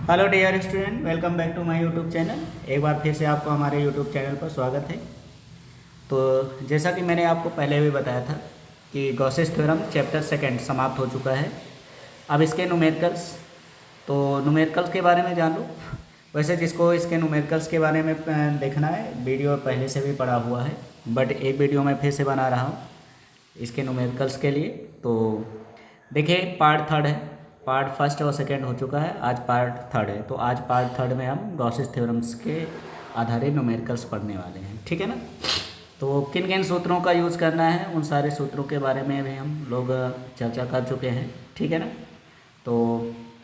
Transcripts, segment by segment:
Hello dear student, welcome back to my YouTube channel. एक बार फिर से आपको हमारे यूट्यूब चैनल पर स्वागत है। तो जैसा कि मैंने आपको पहले भी बताया था कि गॉसेस थ्योरम चैप्टर सेकंड समाप्त हो चुका है। अब इसके न्यूमेरिकल्स, तो न्यूमेरिकल्स के बारे में जान लो। वैसे जिसको इसके न्यूमेरिकल्स के बारे में देखना है, वीडियो पहले से भी पड़ा हुआ है, बट एक वीडियो मैं फिर से बना रहा हूँ इसके न्यूमेरिकल्स के लिए। तो देखिए, पार्ट थर्ड है। पार्ट फर्स्ट और सेकंड हो चुका है, आज पार्ट थर्ड है। तो आज पार्ट थर्ड में हम गॉसेस थ्योरम्स के आधारित न्यूमेरिकल्स पढ़ने वाले हैं, ठीक है ना। तो किन किन सूत्रों का यूज़ करना है, उन सारे सूत्रों के बारे में भी हम लोग चर्चा कर चुके हैं, ठीक है ना। तो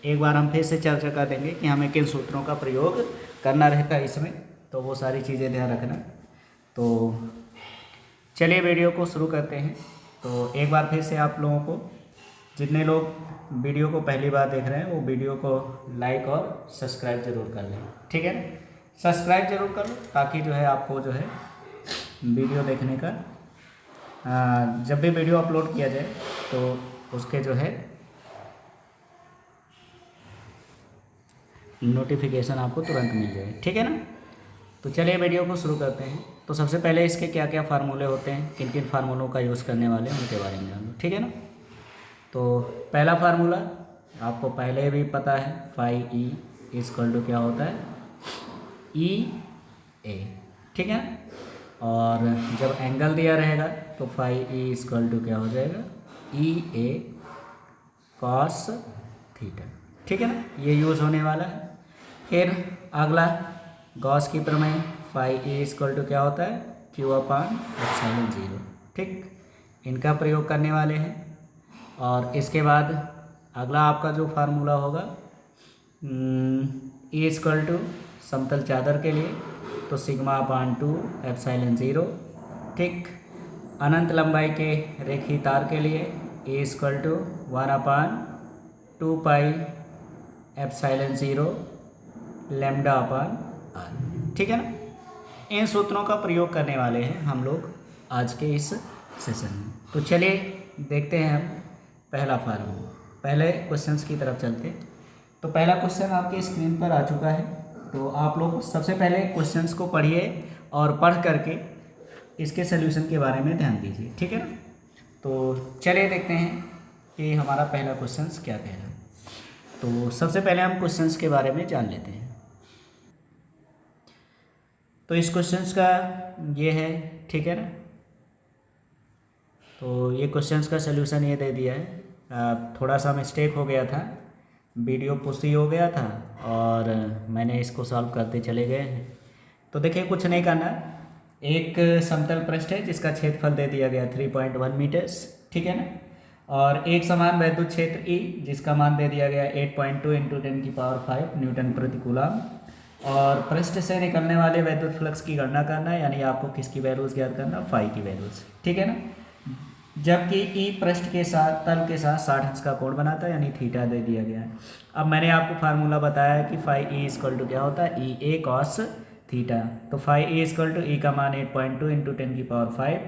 एक बार हम फिर से चर्चा कर देंगे कि हमें किन सूत्रों का प्रयोग करना रहता है इसमें, तो वो सारी चीज़ें ध्यान रखना। तो चलिए वीडियो को शुरू करते हैं। तो एक बार फिर से आप लोगों को, जितने लोग वीडियो को पहली बार देख रहे हैं, वो वीडियो को लाइक और सब्सक्राइब ज़रूर कर लें, ठीक है ना। सब्सक्राइब ज़रूर कर लो ताकि जो है आपको जो है वीडियो देखने का जब भी वीडियो अपलोड किया जाए तो उसके जो है नोटिफिकेशन आपको तुरंत मिल जाए, ठीक है ना। तो चलिए वीडियो को शुरू करते हैं। तो सबसे पहले इसके क्या क्या फार्मूले होते हैं, किन किन फार्मूलों का यूज़ करने वाले हैं, उनके बारे में जान लो, ठीक है ना। तो पहला फार्मूला आपको पहले भी पता है, फाई ई इजकल टू क्या होता है, ई ए, ठीक है ना। और जब एंगल दिया रहेगा तो फाई ई इजकल टू क्या हो जाएगा, ई ए कॉस थीटा, ठीक है ना। ये यूज़ होने वाला है। फिर अगला गॉस की प्रमेय, फाई ई इजकल टू क्या होता है, क्यू अपान एप्सिलॉन ज़ीरो, ठीक। इनका प्रयोग करने वाले हैं। और इसके बाद अगला आपका जो फार्मूला होगा, ई इजकल टू समतल चादर के लिए तो sigma upon two epsilon zero, ठीक। अनंत लंबाई के रेखीय तार के लिए E equal to one upon two pi epsilon zero lambda upon R, ठीक है ना। इन सूत्रों का प्रयोग करने वाले हैं हम लोग आज के इस सेशन में। तो चलिए देखते हैं हम पहला फार्मूला। पहले क्वेश्चंस की तरफ चलते। तो पहला क्वेश्चन आपके स्क्रीन पर आ चुका है। तो आप लोग सबसे पहले क्वेश्चंस को पढ़िए और पढ़ करके इसके सल्यूशन के बारे में ध्यान दीजिए, ठीक है ना। तो चलिए देखते हैं कि हमारा पहला क्वेश्चंस क्या कह रहा है। तो सबसे पहले हम क्वेश्चंस के बारे में जान लेते हैं। तो इस क्वेश्चंस का ये है, ठीक है ना। तो ये क्वेश्चंस का सलूशन ये दे दिया है। थोड़ा सा मिस्टेक हो गया था, वीडियो पुष्टि हो गया था और मैंने इसको सॉल्व करते चले गए हैं। तो देखिए, कुछ नहीं करना। एक समतल पृष्ठ है जिसका क्षेत्रफल दे दिया गया 3.1 मीटर्स, ठीक है ना। और एक समान वैद्युत क्षेत्र ई जिसका मान दे दिया गया 8.2 इंटू 10⁵ न्यूटन प्रति कूलम। और पृष्ठ से निकलने वाले वैद्युत फ्लक्स की गणना करना है, यानी आपको किसकी वैल्यूज ज्ञात करना, फाई की वैल्यूज, ठीक है ना। जबकि ई पृष्ठ के साथ तल के साथ 60 अंश का कोण बनाता है, यानी थीटा दे दिया गया है। अब मैंने आपको फार्मूला बताया है कि फाई ई इजकल टू क्या होता है, ई ए कॉस थीटा। तो फाई ई इजकल टू ई का मान 8.2 इंटू 10⁵,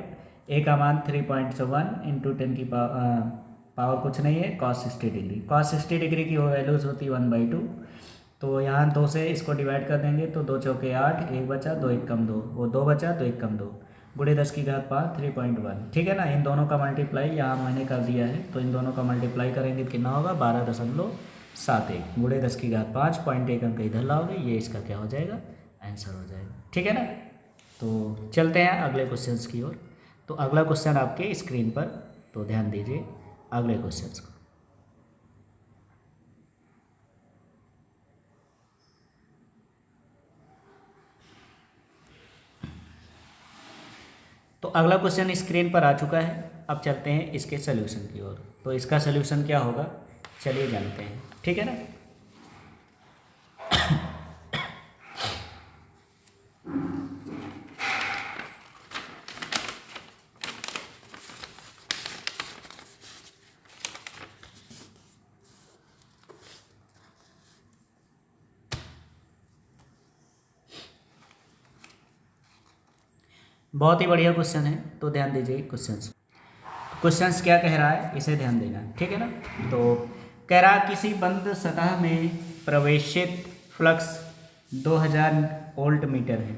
ए का मान 3.1 इंटू 10 की पावर कुछ नहीं है, कॉस 60 डिग्री। कॉस 60 डिग्री की वैल्यूज होती है 1/2। तो यहाँ 2 से इसको डिवाइड कर देंगे तो 2 चौके 8, 1 बचा, 2 1 कम 2, वो 2 बचा, 2 1 कम 2, गुणे 10 की घात 5 3.1, ठीक है ना। इन दोनों का मल्टीप्लाई यहाँ मैंने कर दिया है, तो इन दोनों का मल्टीप्लाई करेंगे तो कितना होगा, 12.71, गुणे 10 की घात 5, 0.1 अंक इधर लाओगे, ये इसका क्या हो जाएगा, आंसर हो जाएगा, ठीक है ना। तो चलते हैं अगले क्वेश्चन की ओर। तो अगला क्वेश्चन आपके स्क्रीन पर, तो ध्यान दीजिए अगले क्वेश्चन को। तो अगला क्वेश्चन स्क्रीन पर आ चुका है। अब चलते हैं इसके सल्यूशन की ओर। तो इसका सल्यूशन क्या होगा, चलिए जानते हैं, ठीक है ना। बहुत ही बढ़िया क्वेश्चन है, तो ध्यान दीजिए क्वेश्चंस। क्वेश्चंस क्या कह रहा है इसे ध्यान देना, ठीक है ना। तो कह रहा किसी बंद सतह में प्रवेशित फ्लक्स 2000 वोल्ट मीटर है।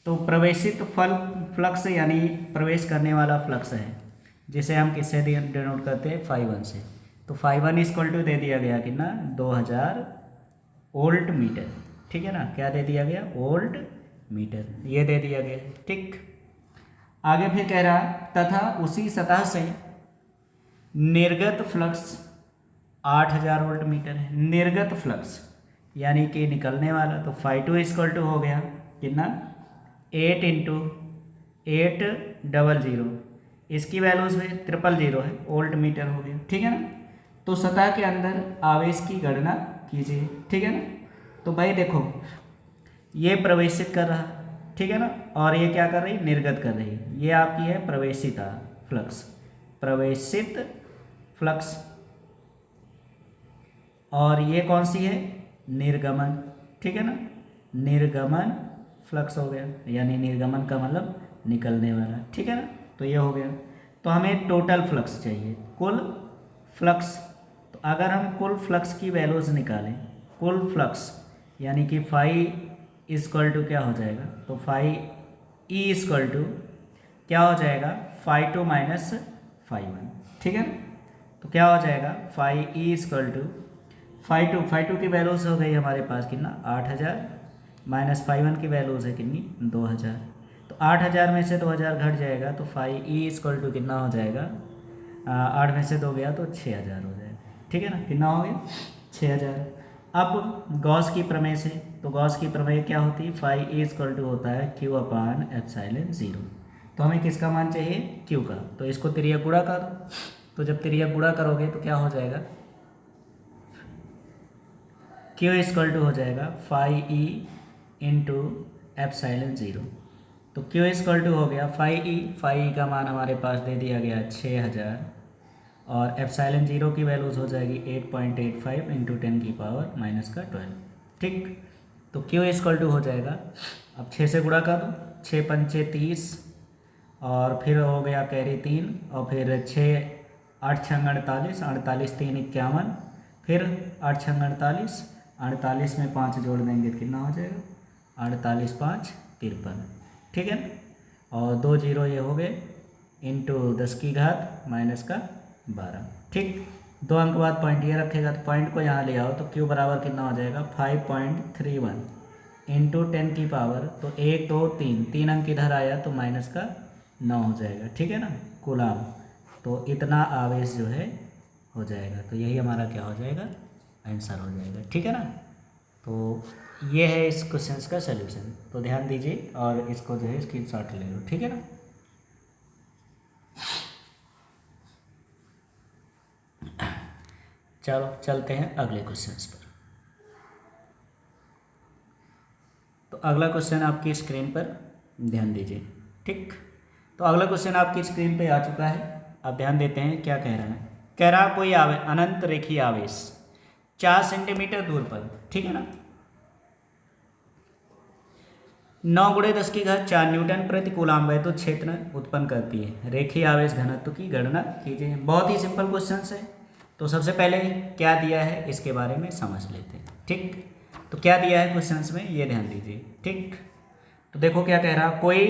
तो प्रवेशित फ्लक्स यानी प्रवेश करने वाला फ्लक्स है, जिसे हम किससे डिनोट करते हैं, φ1 से। तो φ1 इक्वल टू दे दिया गया कितना, 2000 वोल्ट मीटर। ठीक है ना, क्या दे दिया गया, वोल्ट मीटर, ये दे दिया गया। ठीक, आगे फिर कह रहा तथा उसी सतह से निर्गत फ्लक्स 8000 वोल्ट मीटर है। निर्गत फ्लक्स यानी कि निकलने वाला, तो φ2 इक्वल टू हो गया कितना, 8 इंटू 800, इसकी वैल्यूज में 000 है, वोल्ट मीटर हो गया। ठीक है ना, तो सतह के अंदर आवेश की गणना कीजिए। ठीक है ना, तो भाई देखो ये प्रवेशित कर रहा, ठीक है ना, और ये क्या कर रही, निर्गत कर रही। ये आपकी है प्रवेशिता फ्लक्स, प्रवेशित फ्लक्स, और ये कौन सी है, निर्गमन। ठीक है ना, निर्गमन फ्लक्स हो गया, यानी निर्गमन का मतलब निकलने वाला। ठीक है ना, तो ये हो गया। तो हमें टोटल फ्लक्स चाहिए, कुल फ्लक्स। तो अगर हम कुल फ्लक्स की वैल्यूज निकालें, कुल फ्लक्स यानी कि फाई इक्वल टू क्या हो जाएगा, तो फाई ई इक्वल टू क्या हो जाएगा, φ2 माइनस φ1। ठीक है ना, तो क्या हो जाएगा, फाई ई इक्वल टू φ2 की वैल्यूज हो गई हमारे पास कितना, 8000 माइनस φ1 की वैल्यूज है कितनी, 2000। तो 8000 में से 2000 घट जाएगा, तो फाई ई इक्वल टू कितना हो जाएगा, 8 में से 2 गया तो 6000 हो जाएगा। ठीक है ना, कितना हो गया, 6000। अब गॉस की प्रमेय से, तो गॉस की प्रमेय क्या होती है, फाई ई इक्वल टू होता है Q/ε0। तो हमें किसका मान चाहिए, Q का। तो इसको तिर्यक गुणा कर दो, तो जब तिर्यक गुणा करोगे तो क्या हो जाएगा, Q इक्वल टू हो जाएगा फाई ई इंटू ε0। तो Q इक्वल टू हो गया फाई ई का मान हमारे पास दे दिया गया 6000, और ε0 की वैल्यूज हो जाएगी 8.85 इंटू 10⁻⁻12। ठीक, तो Q इक्वल टू हो जाएगा, अब 6 से गुणा कर दो, 6 पंचे 30, और फिर हो गया कैरी 3, और फिर 6 8 छंग 48, 48 3 51, फिर 8 छंग 48, 48 में 5 जोड़ देंगे तो कितना हो जाएगा, 48 5 53। ठीक है, और 2 0 ये हो गए, इंटू 10 की घात माइनस का 12। ठीक, 2 अंक बाद पॉइंट ये रखेगा, तो पॉइंट को यहाँ ले आओ, तो Q बराबर कितना हो जाएगा, 5.31 इंटू 10 की पावर, तो 1 2 3 अंक इधर आया तो माइनस का 9 हो जाएगा। ठीक है ना, कूलाम। तो इतना आवेश जो है हो जाएगा, तो यही हमारा क्या हो जाएगा, आंसर हो जाएगा। ठीक है ना, तो ये है इस क्वेश्चन का सलूशन। तो ध्यान दीजिए और इसको जो है स्क्रीनशॉट ले लो। ठीक है ना, चलो चलते हैं अगले क्वेश्चन पर। तो अगला क्वेश्चन आपकी स्क्रीन पर ध्यान दीजिए। ठीक, तो अगला क्वेश्चन आपकी स्क्रीन पे आ चुका है। अब ध्यान देते हैं क्या कह रहा है। कह रहा कोई अनंत रेखीय आवेश 4 सेंटीमीटर दूर पर, ठीक है ना, 9 × 10⁴ न्यूटन प्रति कूलाम वैद्युत क्षेत्र उत्पन्न करती है। रेखीय आवेश घनत्व की गणना कीजिए। बहुत ही सिंपल क्वेश्चन है। तो सबसे पहले क्या दिया है इसके बारे में समझ लेते हैं। ठीक, तो क्या दिया है क्वेश्चन में ये ध्यान दीजिए। ठीक, तो देखो क्या कह रहा, कोई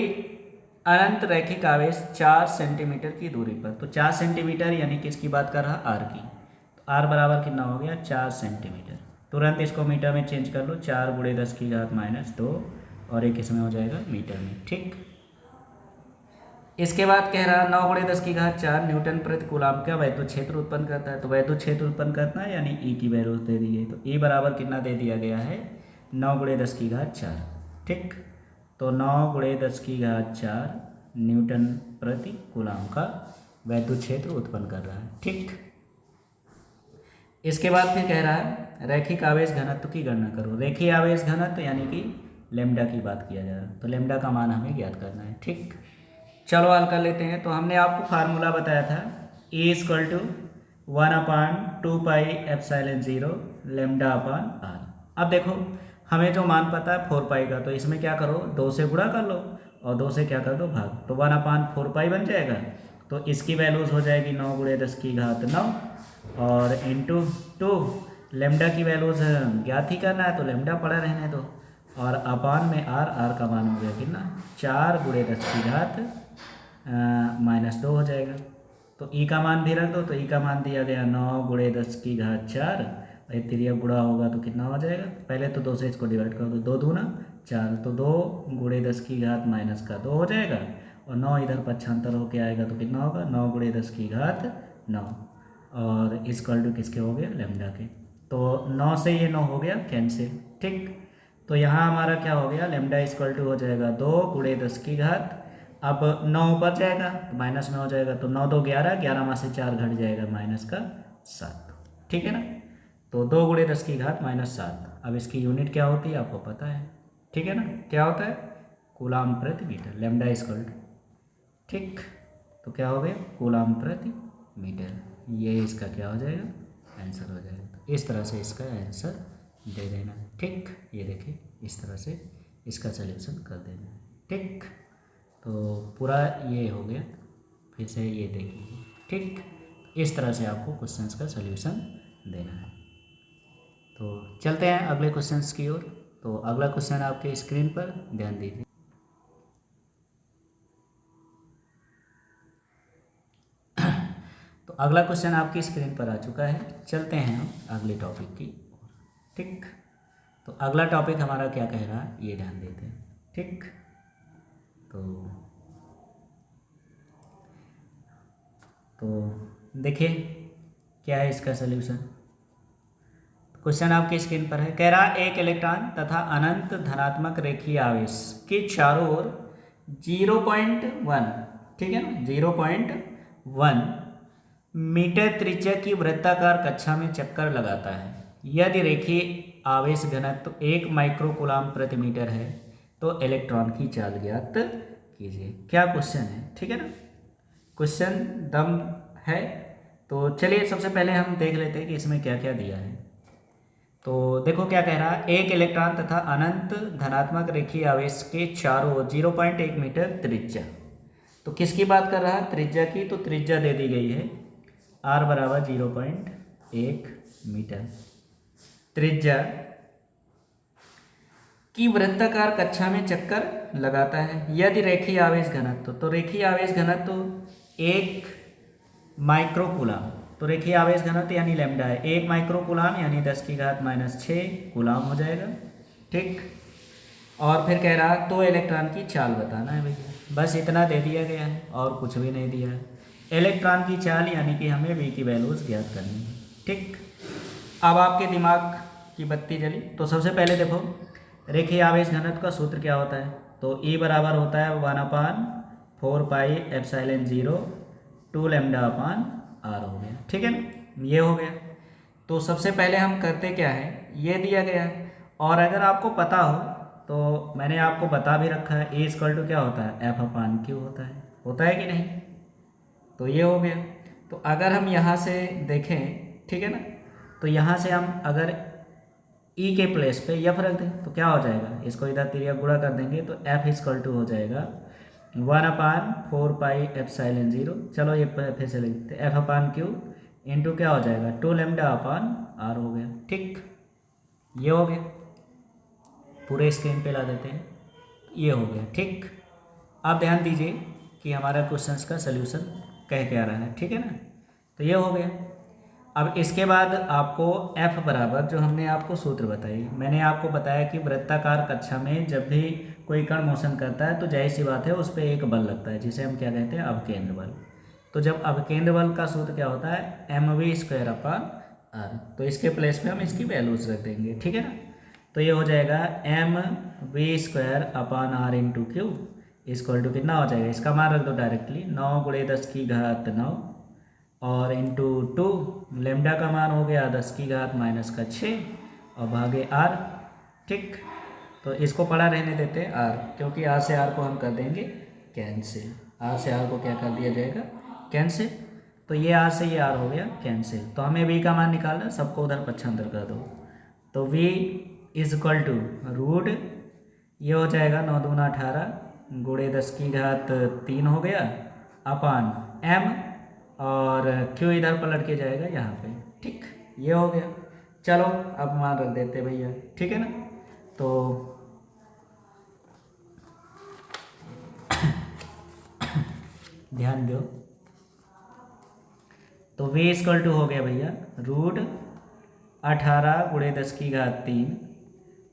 अनंत रैखिक आवेश 4 सेंटीमीटर की दूरी पर, तो 4 सेंटीमीटर यानी किसकी बात कर रहा, आर की। तो आर बराबर कितना हो गया, 4 सेंटीमीटर। तुरंत इसको मीटर में चेंज कर लो, 4 × 10⁻⁻2, और एक इसमें हो जाएगा मीटर में। ठीक, इसके बाद कह रहा 9 × 10⁴ न्यूटन प्रति कूलाम का वैद्युत क्षेत्र उत्पन्न करता है। तो वैद्युत क्षेत्र उत्पन्न करता है यानी ई की वैल्यू दे दी गई। तो ई बराबर कितना दे दिया गया है, 9 × 10⁴। ठीक, तो 9 × 10⁴ न्यूटन प्रति कूलाम का वैद्युत क्षेत्र उत्पन्न कर रहा है। ठीक, इसके बाद फिर कह रहा है रैखिक आवेश घनत्व की गणना करो। रेखीय आवेश घनत्व यानी कि लेमडा की बात किया जा रहा है। तो लेमडा का मान हमें ज्ञात करना है। ठीक, चलो हल कर लेते हैं। तो हमने आपको फार्मूला बताया था, E = 1/2πε0 λ/r। अब देखो हमें जो मान पता है 4π का, तो इसमें क्या करो, 2 से गुणा कर लो और 2 से क्या कर दो भाग, तो 1/4π बन जाएगा। तो इसकी वैल्यूज हो जाएगी 9 × 10⁹ और इंटू 2, लेमडा की वैल्यूज ज्ञात ही करना है तो लेमडा पड़ा रहने दो, और अपान में आर का मान हो गया कितना 4 गुणे 10 की घात -2 हो जाएगा। तो ई का मान भी रख दो, तो ई का मान दिया गया 9 गुणे 10 की घात 4, और तिरिया गुणा होगा तो कितना हो जाएगा, पहले तो 2 से इसको डिवाइड कर दो, 2 दूना 4, तो 2 गुणे 10 की घात -2 हो जाएगा, और 9 इधर पक्षांतर होके आएगा तो कितना होगा 9 गुणे 10 की घात 9, और इक्वल टू किसके हो गया लेमडा के। तो 9 से ये 9 हो गया कैंसिल, ठीक। तो यहाँ हमारा क्या हो गया, लेमडा इक्वल टू हो जाएगा 2 गुणे 10 की घात, अब 9 ऊपर जाएगा तो माइनस में हो जाएगा, तो 9 2 11, 11 में से 4 घट जाएगा -7, ठीक है ना। तो 2 गुणे 10 की घात -7। अब इसकी यूनिट क्या होती है आपको पता है, ठीक है ना, क्या होता है कूलाम प्रति मीटर, लेमडा इक्वल टू, ठीक। तो क्या हो गया कूलाम प्रति मीटर, ये इसका क्या हो जाएगा आंसर हो जाएगा। तो इस तरह से इसका आंसर दे देना, ठीक। ये देखिए इस तरह से इसका सलूशन कर देना, ठीक। तो पूरा ये हो गया, फिर से ये देखिए, ठीक। इस तरह से आपको क्वेश्चंस का सलूशन देना है। तो चलते हैं अगले क्वेश्चंस की ओर। तो अगला क्वेश्चन आपके स्क्रीन पर ध्यान दीजिए। तो अगला क्वेश्चन आपकी स्क्रीन पर आ चुका है, चलते हैं हम अगले टॉपिक की ओर, ठीक। तो अगला टॉपिक हमारा क्या कह रहा है ये ध्यान देते हैं, ठीक। तो देखिए क्या है इसका सलूशन। क्वेश्चन आपकी स्क्रीन पर है, कह रहा एक इलेक्ट्रॉन तथा अनंत धनात्मक रेखीय आवेश के चारों ओर 0.1, ठीक है ना, 0.1 मीटर त्रिज्या की वृत्ताकार कक्षा में चक्कर लगाता है। यदि रेखीय आवेश घनत्व 1 माइक्रोकूलाम प्रति मीटर है तो इलेक्ट्रॉन की चाल ज्ञात कीजिए। क्या क्वेश्चन है, ठीक है ना, क्वेश्चन दम है। तो चलिए सबसे पहले हम देख लेते हैं कि इसमें क्या क्या दिया है। तो देखो क्या कह रहा है, एक इलेक्ट्रॉन तथा अनंत धनात्मक रेखीय आवेश के चारों ओर 0.1 मीटर त्रिज्या। तो किसकी बात कर रहा है त्रिज्या की, तो त्रिज्या दे दी गई है r बराबर 0.1 मीटर त्रिज्या की वृत्ताकार कक्षा में चक्कर लगाता है। यदि रेखीय आवेश घनत्व, तो रेखीय आवेश घनत्व 1 माइक्रोकूलाम, तो रेखीय आवेश घनत्व यानी लैम्डा है 1 माइक्रोकूलाम यानी 10 की घात -6 कूलाम हो जाएगा, ठीक। और फिर कह रहा तो इलेक्ट्रॉन की चाल बताना है भैया, बस इतना दे दिया गया है और कुछ भी नहीं दिया है। इलेक्ट्रॉन की चाल यानी कि हमें v की वैल्यूज ज्ञात करनी है, ठीक। अब आपके दिमाग की बत्ती जली। तो सबसे पहले देखो रेखीय आवेश घनत्व का सूत्र क्या होता है, तो E बराबर होता है 1/4 पाई एप्सिलॉन 0 2 लैम्डा अपान r हो गया, ठीक है ना, ये हो गया। तो सबसे पहले हम करते क्या है, ये दिया गया है, और अगर आपको पता हो तो मैंने आपको बता भी रखा है A इक्वल टू क्या होता है F/Q होता है कि नहीं। तो ये हो गया। तो अगर हम यहाँ से देखें, ठीक है ना, तो यहाँ से हम अगर E के प्लेस पे F रख दें तो क्या हो जाएगा, इसको इधर तिरिया गुणा कर देंगे तो F इक्वल टू हो जाएगा 1/4 पाई एप्सिलॉन 0, चलो ये फिर से लिखते हैं F/Q इंटू क्या हो जाएगा 2 लैम्डा अपान r हो गया, ठीक। ये हो गया, पूरे स्क्रीन पे ला देते हैं, ये हो गया, ठीक। आप ध्यान दीजिए कि हमारा क्वेश्चंस का सलूशन कह क्या रहा है, ठीक है ना। तो ये हो गया। अब इसके बाद आपको F बराबर जो हमने आपको सूत्र बताई, मैंने आपको बताया कि वृत्ताकार कक्षा में जब भी कोई कण मोशन करता है तो जाहिर सी बात है उस पर एक बल लगता है जिसे हम क्या कहते हैं अवकेंद्र बल। तो जब अवकेंद्र बल का सूत्र क्या होता है mv²/r, तो इसके प्लेस पे हम इसकी वैल्यूज रख देंगे, ठीक है ना। तो ये हो जाएगा mv²/r into Q equal to कितना हो जाएगा, इसका मान रख दो डायरेक्टली 9 गुणे 10 की घात 9 और इंटू 2 लेमडा का मान हो गया 10 की घात -6 और भागे r, ठीक। तो इसको पड़ा रहने देते हैं r, क्योंकि r से r को हम कर देंगे कैंसिल, r से r को क्या कर दिया जाएगा कैंसिल। तो ये r से ये r हो गया कैंसिल। तो हमें v का मान निकालना, सबको उधर पक्षांतर कर दो, तो v इक्वल टू रूट ये हो जाएगा 9 दूना 18 गुणे 10 की घात 3 हो गया अपान m, और क्यू इधर पलट के जाएगा यहाँ पे। ठीक, ये हो गया। चलो अब मान रख देते भैया, ठीक है ना। तो ध्यान दो, तो v इक्वल टू हो गया भैया रूट 18 गुणे 10⁻3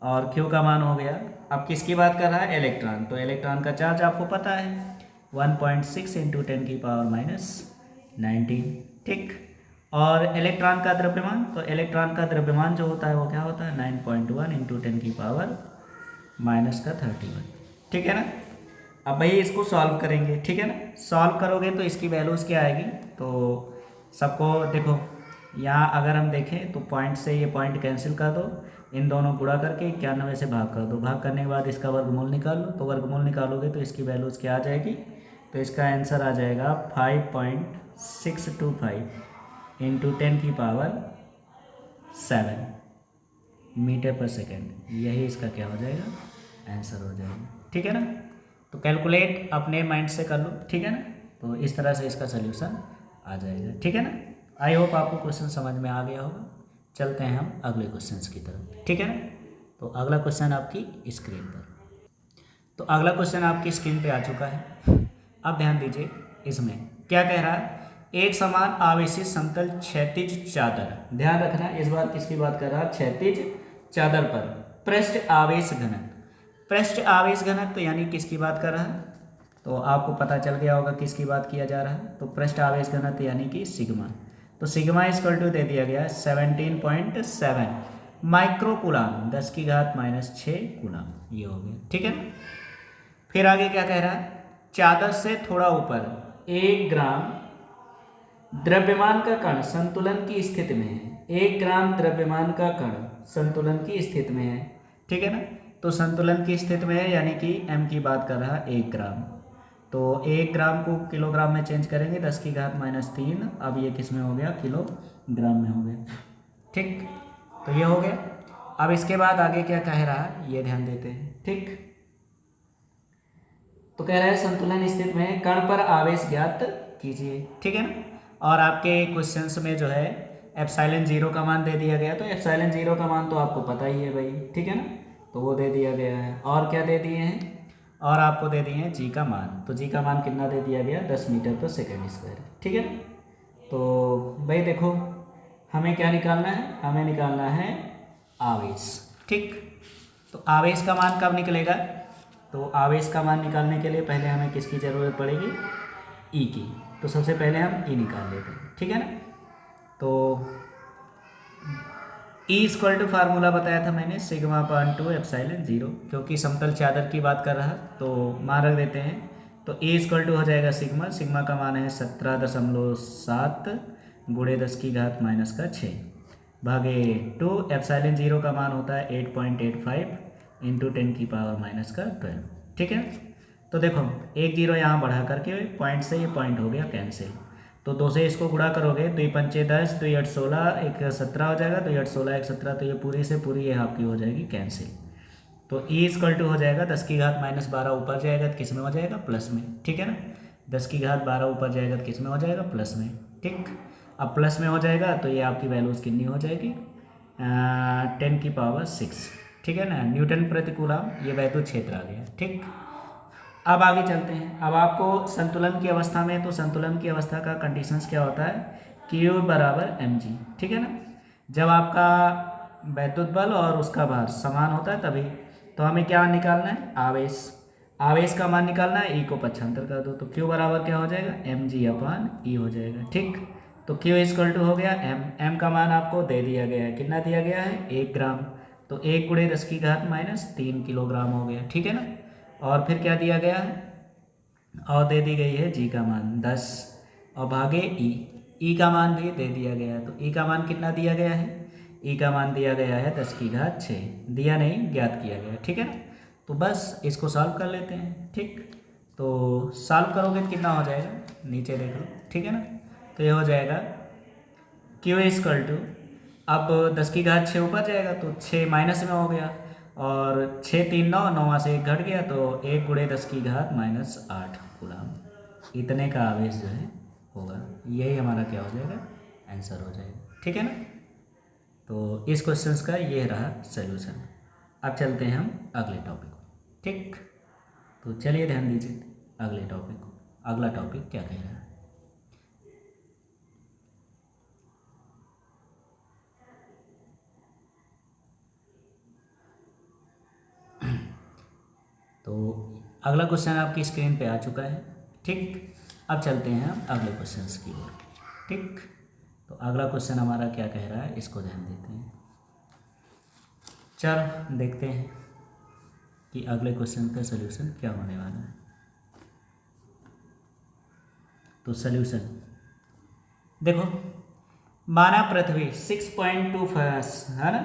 और q का मान हो गया। अब किसकी बात कर रहा है? इलेक्ट्रॉन। तो इलेक्ट्रॉन का चार्ज आपको पता है 1.6 इंटू 10⁻19। ठीक, और इलेक्ट्रॉन का द्रव्यमान, तो इलेक्ट्रॉन का द्रव्यमान जो होता है वो क्या होता है 9.1 इंटू 10⁻31। ठीक है ना। अब भाई इसको सॉल्व करेंगे, ठीक है ना। सॉल्व करोगे तो इसकी वैल्यूज़ क्या आएगी, तो सबको देखो यहाँ अगर हम देखें तो पॉइंट से ये पॉइंट कैंसिल कर दो, इन दोनों गुणा करके 91 से भाग कर दो, भाग करने के बाद इसका वर्गमूल निकाल लो। तो वर्गमूल निकालोगे तो इसकी वैल्यूज़ क्या आ जाएगी, तो इसका आंसर आ जाएगा 5.625 इंटू 10⁻7 मीटर पर सेकेंड। यही इसका क्या हो जाएगा, आंसर हो जाएगा। ठीक है ना। तो कैलकुलेट अपने माइंड से कर लो, ठीक है ना। तो इस तरह से इसका सल्यूशन आ जाएगा, ठीक है ना। आई होप आपको क्वेश्चन समझ में आ गया होगा। चलते हैं हम अगले क्वेश्चन की तरफ, ठीक है ना। तो अगला क्वेश्चन आपकी स्क्रीन पर, तो अगला क्वेश्चन आपकी स्क्रीन पे आ चुका है। अब ध्यान दीजिए, इसमें क्या कह रहा है, एक समान आवेशित समतल क्षैतिज चादर, ध्यान रखना इस बार किसकी बात कर रहा है, क्षैतिज चादर पर पृष्ठ आवेश घनत्व। पृष्ठ आवेश घनत्व यानी किसकी बात कर रहा है, तो आपको पता चल गया होगा किसकी बात किया जा रहा है। तो पृष्ठ आवेश घनत्व यानी कि सिग्मा। तो सिग्मा इक्वल टू दे दिया गया है 17.7 माइक्रोकूलम 10⁻⁻6 कूलम, ये हो गया, ठीक है ना। फिर आगे क्या कह रहा है, चादर से थोड़ा ऊपर 1 ग्राम द्रव्यमान का कण संतुलन की स्थिति में है। 1 ग्राम द्रव्यमान का कण संतुलन की स्थिति में है, ठीक है ना। तो संतुलन की स्थिति में है यानी कि m की बात कर रहा है 1 ग्राम। तो 1 ग्राम को किलोग्राम में चेंज करेंगे 10⁻3। अब ये किस में हो गया, किलोग्राम में हो गया, ठीक। तो ये हो गया। अब इसके बाद आगे क्या कह रहा है ये ध्यान देते हैं, ठीक। तो कह रहा है संतुलन स्थिति में कण पर आवेश ज्ञात कीजिए, ठीक है ना। और आपके क्वेश्चंस में जो है एप्सिलॉन 0 का मान दे दिया गया। तो एप्सिलॉन 0 का मान तो आपको पता ही है भाई, ठीक है ना। तो वो दे दिया गया है। और क्या दे दिए हैं, और आपको दे दिए हैं जी का मान। तो जी का मान कितना दे दिया गया, 10 मीटर पर सेकेंड स्क्वायर, ठीक है। तो भाई देखो हमें क्या निकालना है, हमें निकालना है आवेश, ठीक। तो आवेश का मान कब निकलेगा, तो आवेश का मान निकालने के लिए पहले हमें किसकी ज़रूरत पड़ेगी, ई की। तो सबसे पहले हम ई निकाल लेते हैं, ठीक है ना। तो ई इक्वल टू फार्मूला बताया था मैंने σ/2 एप्सिलॉन 0, क्योंकि समतल चादर की बात कर रहा तो मान रख देते हैं। तो ई इक्वल टू हो जाएगा सिग्मा, सिग्मा का मान है 17.7 गुणे 10⁻⁻6 भागे 2। एप्सिलॉन 0 का मान होता है 8.85 इंटू 10⁻⁻12, ठीक है। तो देखो 1 0 यहाँ बढ़ा करके पॉइंट से ये पॉइंट हो गया कैंसिल। तो 2 से इसको गुणा करोगे 2 पंचे 10, 2 8 16, 1 17 हो जाएगा। 2 8 16 1 17, तो ये पूरी से पूरी ये आपकी हो जाएगी कैंसिल। तो ई इक्वल टू हो जाएगा 10⁻12 ऊपर जाएगा तो किस में हो जाएगा, प्लस में, ठीक है ना। 10⁻12 ऊपर जाएगा तो किस में हो जाएगा, प्लस में, ठीक। अब प्लस में हो जाएगा तो ये आपकी वैल्यूज़ कितनी हो जाएगी, 10⁻6, ठीक है ना। न्यूटन प्रति कूलम ये वैद्युत क्षेत्र आ गया, ठीक। अब आगे चलते हैं। अब आपको संतुलन की अवस्था में, तो संतुलन की अवस्था का कंडीशंस क्या होता है, Q बराबर mg, ठीक है ना। जब आपका वैद्युत बल और उसका भार समान होता है तभी। तो हमें क्या निकालना है, आवेश। आवेश का मान निकालना है, E को पक्षांतर कर दो। तो Q बराबर क्या हो जाएगा, mg/E हो जाएगा, ठीक। तो Q इक्वल टू हो गया m का मान आपको दे दिया गया है, कितना दिया गया है, 1 ग्राम। तो 1 गुणे 10⁻³ किलोग्राम हो गया, ठीक है ना। और फिर क्या दिया गया है, और दे दी गई है जी का मान 10 और भागे ई का मान भी दे दिया गया है। तो ई का मान कितना दिया गया है, ई का मान दिया गया है 10⁻6, दिया नहीं ज्ञात किया गया, ठीक है ना। तो बस इसको सॉल्व कर लेते हैं, ठीक। तो सॉल्व करोगे तो कितना हो जाएगा, नीचे देख लो, ठीक है ना। तो ये हो जाएगा Q इक्वल टू, अब 10⁻6 ऊपर जाएगा तो 6 माइनस में हो गया, और 6 3 9, 9 से 1 घट गया तो 1 गुणे 10⁻⁻8 कूलम, इतने का आवेश जो है होगा। यही हमारा क्या हो जाएगा, आंसर हो जाएगा। ठीक है ना। तो इस क्वेश्चन का ये रहा सल्यूशन। अब चलते हैं हम अगले टॉपिक को। ठीक, तो चलिए ध्यान दीजिए अगले टॉपिक को। अगला टॉपिक क्या कह रहा है। तो अगला क्वेश्चन आपकी स्क्रीन पे आ चुका है। ठीक, अब चलते हैं हम अगले क्वेश्चन की ओर। ठीक, तो अगला क्वेश्चन हमारा क्या कह रहा है, इसको ध्यान देते हैं। चल देखते हैं कि अगले क्वेश्चन का सलूशन क्या होने वाला है। तो सलूशन देखो, माना पृथ्वी 6.25 है ना,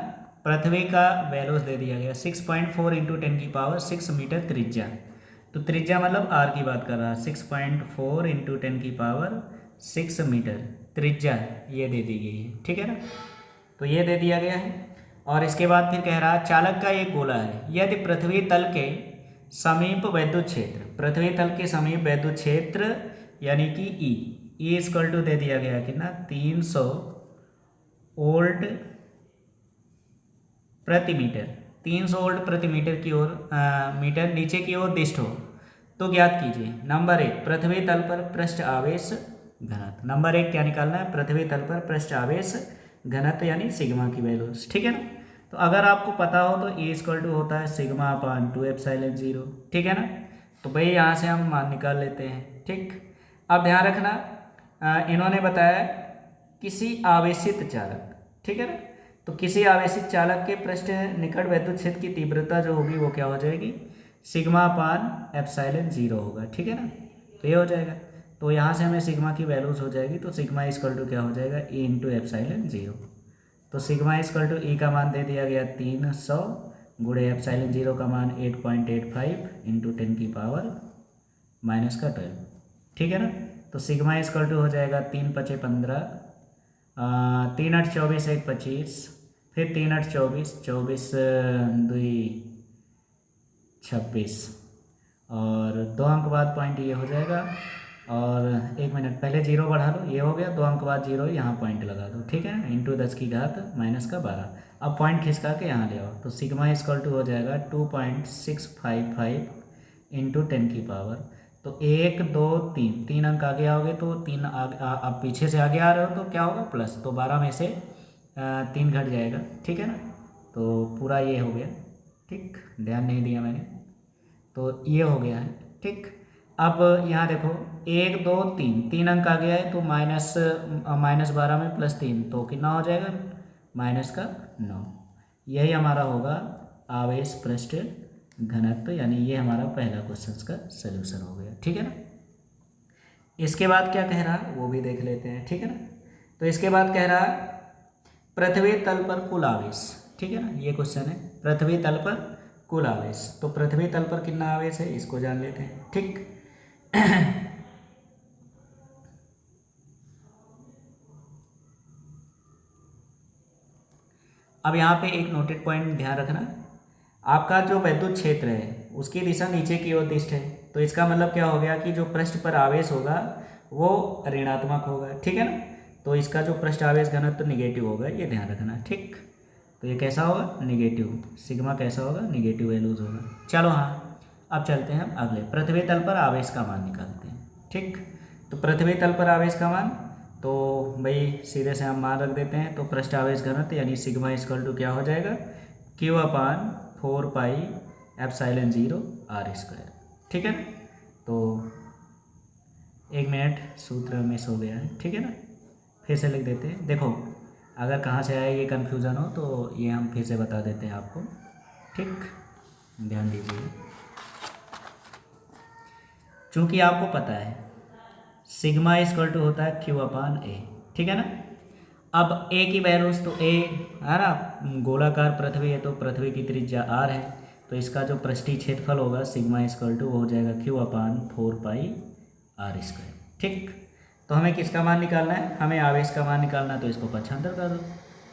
पृथ्वी का वैल्यूज दे दिया गया 6.4 इंटू 10⁶ मीटर त्रिज्या। तो त्रिज्या मतलब आर की बात कर रहा है। 6.4 इंटू 10⁶ मीटर त्रिज्या ये दे दी गई है। ठीक है ना, तो ये दे दिया गया है। और इसके बाद फिर कह रहा है चालक का एक गोला है, यदि पृथ्वी तल के समीप वैद्युत क्षेत्र, पृथ्वी तल के समीप वैद्युत क्षेत्र यानी कि ई इक्वल टू दे दिया गया कितना 300 वोल्ट प्रति मीटर, 300 वोल्ट प्रति मीटर की ओर मीटर नीचे की ओर दिष्ट हो, तो ज्ञात कीजिए। नंबर 1 पृथ्वी तल पर पृष्ठ आवेश घनत्व। नंबर 1 क्या निकालना है, पृथ्वी तल पर पृष्ठ आवेश घनत्व यानी सिग्मा की वैल्यूज। ठीक है ना, तो अगर आपको पता हो तो E इक्वल टू होता है सिग्मा अपान 2ε0। ठीक है ना, तो भाई यहाँ से हम मान निकाल लेते हैं। ठीक, अब ध्यान रखना इन्होंने बताया किसी आवेशित चालक, ठीक है ना, तो किसी आवेशित चालक के पृष्ठ निकट वैद्युत क्षेत्र की तीव्रता जो होगी वो क्या हो जाएगी, सिग्मा अपान ε0 होगा। ठीक है ना, तो ये हो जाएगा। तो यहाँ से हमें सिग्मा की वैल्यूज हो जाएगी, तो सिग्मा इक्वल टू क्या हो जाएगा E इंटू ε0। तो सिग्मा इक्वल टू E का मान दे दिया गया 300 गुणे ε0 का मान 8.85 इंटू 10⁻⁻12। ठीक है ना, तो सिग्मा इक्वल टू हो जाएगा 3×5 = 15, 3×8 = 24, 1 25, फिर 3×8 = 24, 24 2 26 और 2 अंक बाद पॉइंट ये हो जाएगा। और 1 मिनट पहले 0 बढ़ा लो, ये हो गया 2 अंक बाद 0, यहाँ पॉइंट लगा दो। ठीक है, इंटू 10⁻⁻12। अब पॉइंट खिसका के यहाँ ले आओ, तो सिग्मा इक्वल टू हो जाएगा 2.655 इंटू 10⁻। तो 1 2 3 अंक आगे आओगे तो 3 आप पीछे से आगे आ रहे हो तो क्या होगा प्लस, तो 12 में से 3 घट जाएगा। ठीक है ना, तो पूरा ये हो गया। ठीक, ध्यान नहीं दिया मैंने, तो ये हो गया है। ठीक, अब यहाँ देखो 1 2 3 अंक आ गया है, तो -12 में +3 तो कितना हो जाएगा, -9। यही हमारा होगा आवेश पृष्ठ घनत्व, यानी ये हमारा पहला क्वेश्चन का सलूशन हो गया। ठीक है ना, इसके बाद क्या कह रहा है वो भी देख लेते हैं। ठीक है ना, तो इसके बाद कह रहा है पृथ्वी तल पर कुल आवेश। ठीक है ना, ये क्वेश्चन है पृथ्वी तल पर कुल आवेश। तो पृथ्वी तल पर कितना आवेश है इसको जान लेते हैं। ठीक, अब यहाँ पे एक नोटेड पॉइंट ध्यान रखना, आपका जो वैद्युत क्षेत्र है उसकी दिशा नीचे की ओर दिष्ट है, तो इसका मतलब क्या हो गया कि जो पृष्ठ पर आवेश होगा वो ऋणात्मक होगा। ठीक है ना, तो इसका जो पृष्ठ आवेश घनत्व निगेटिव होगा, ये ध्यान रखना। ठीक, तो ये कैसा होगा, निगेटिव। सिग्मा कैसा होगा, निगेटिव वैल्यूज होगा। चलो हाँ, अब चलते हैं अगले, पृथ्वी तल पर आवेश का मान निकालते हैं। ठीक, तो पृथ्वी तल पर आवेश का मान, तो भाई सीधे से हम मान रख देते हैं, तो पृष्ठ आवेश घनत्व यानी सिग्मा इक्वल टू क्या हो जाएगा, Q/4πε0 r²। ठीक है ना, तो 1 मिनट सूत्र मिस हो गया है। ठीक है ना, फिर से लिख देते हैं। देखो अगर कहाँ से आए ये कन्फ्यूज़न हो तो ये हम फिर से बता देते हैं आपको। ठीक, ध्यान दीजिए, चूँकि आपको पता है सिग्मा इक्वल टू होता है Q/A। ठीक है ना, अब A की वैल्यूज, तो A है ना, गोलाकार पृथ्वी है तो पृथ्वी की त्रिज्या r है, तो इसका जो पृष्ठीय क्षेत्रफल होगा सिग्मा इक्वल टू हो जाएगा Q/4πr²। ठीक, तो हमें किसका मान निकालना है, हमें आवेश का मान निकालना है, तो इसको पक्षांतर कर दो,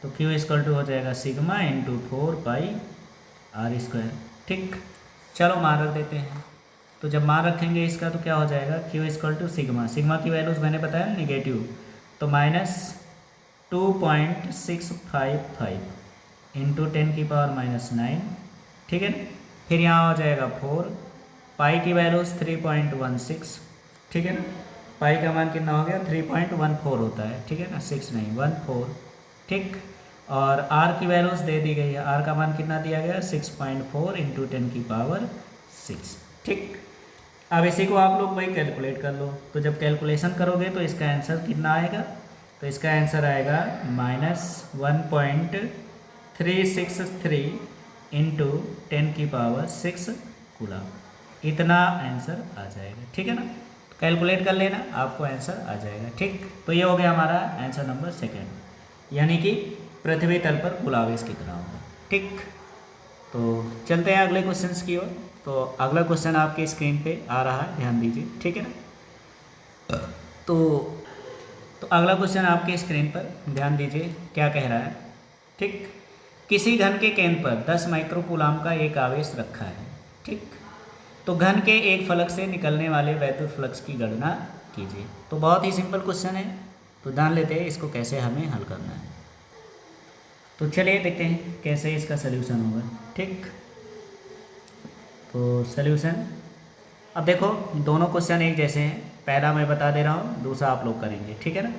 तो Q इक्वल टू हो जाएगा सिग्मा इंटू 4πr²। ठीक, चलो मान रख देते हैं। तो जब मान रखेंगे इसका तो क्या हो जाएगा, Q equal to sigma, sigma की वैल्यूज मैंने बताया नेगेटिव, तो -2.655 इंटू 10⁻⁹, ठीक है ना। फिर यहाँ हो जाएगा 4, पाई की वैल्यूज 3.16, ठीक है ना। पाई का मान कितना हो गया, 3.14 होता है, ठीक है ना, 6 नहीं 14, ठीक। और आर की वैल्यूज दे दी गई है, आर का मान कितना दिया गया, 6.4 इंटू 10⁻⁶, ठीक। अब इसी को आप लोग भाई कैलकुलेट कर लो, तो जब कैलकुलेशन करोगे तो इसका आंसर कितना आएगा, तो इसका आंसर आएगा -1.363 इंटू 10⁻⁶ कूलम, इतना आंसर आ जाएगा, ठीक है ना। तो कैलकुलेट कर लेना, आपको आंसर आ जाएगा, ठीक। तो ये हो गया हमारा आंसर नंबर 2, यानी कि पृथ्वी तल पर कुल आवेश कितना होगा, ठीक। तो चलते हैं अगले क्वेश्चंस की ओर। तो अगला क्वेश्चन आपके स्क्रीन पे आ रहा है, ध्यान दीजिए, ठीक है ना। तो अगला क्वेश्चन आपके स्क्रीन पर ध्यान दीजिए क्या कह रहा है, ठीक। किसी घन के केंद्र पर 10 माइक्रोकूलाम का एक आवेश रखा है, ठीक। तो घन के एक फलक से निकलने वाले वैद्युत फ्लक्स की गणना कीजिए। तो बहुत ही सिंपल क्वेश्चन है, तो जान लेते हैं इसको कैसे हमें हल करना है। तो चलिए देखते हैं कैसे इसका सलूशन होगा, ठीक। तो सलूशन, अब देखो दोनों क्वेश्चन एक जैसे हैं, पहला मैं बता दे रहा हूँ, दूसरा आप लोग करेंगे, ठीक है ना।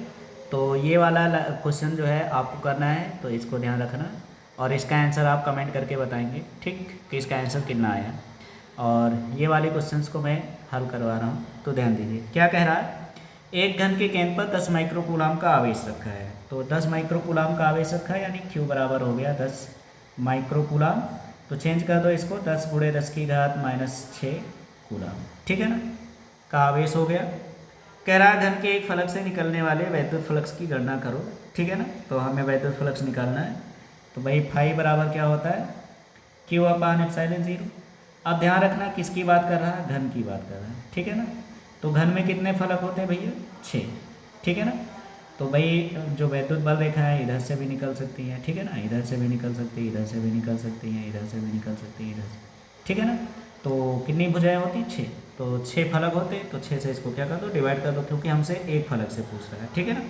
तो ये वाला क्वेश्चन जो है आपको करना है, तो इसको ध्यान रखना, और इसका आंसर आप कमेंट करके बताएंगे, ठीक, कि इसका आंसर कितना आया। और ये वाले क्वेश्चंस को मैं हल करवा रहा हूँ, तो ध्यान दीजिए क्या कह रहा है। एक घन के केंद्र पर 10 माइक्रोकूलाम का आवेश रखा है, तो 10 माइक्रोकूलाम का आवेश रखा है, यानी Q बराबर हो गया 10 माइक्रोकूलाम। तो चेंज कर दो इसको, 10 × 10⁻⁶ कूलाम, ठीक है ना, का आवेश हो गया। कह रहा है घन के एक फलक से निकलने वाले वैद्युत फ्लक्स की गणना करो, ठीक है ना। तो हमें वैद्युत फ्लक्स निकालना है, तो भाई फाई बराबर क्या होता है, Q/ε0। अब ध्यान रखना किसकी बात कर रहा है, घन की बात कर रहा है, ठीक है ना। तो घन में कितने फलक होते हैं भैया, 6, ठीक है ना। तो भाई जो वैद्युत बल रेखा है इधर से भी निकल सकती है, ठीक है ना, इधर से भी निकल सकती है, इधर से भी निकल सकती है, इधर से भी निकल सकती है, इधर से, ठीक है ना। तो कितनी भुजाएं होती, 6, तो 6 फलक होते, तो 6 से इसको क्या कर दो, डिवाइड कर दो, क्योंकि हमसे एक फलक से पूछ रहा है, ठीक है ना।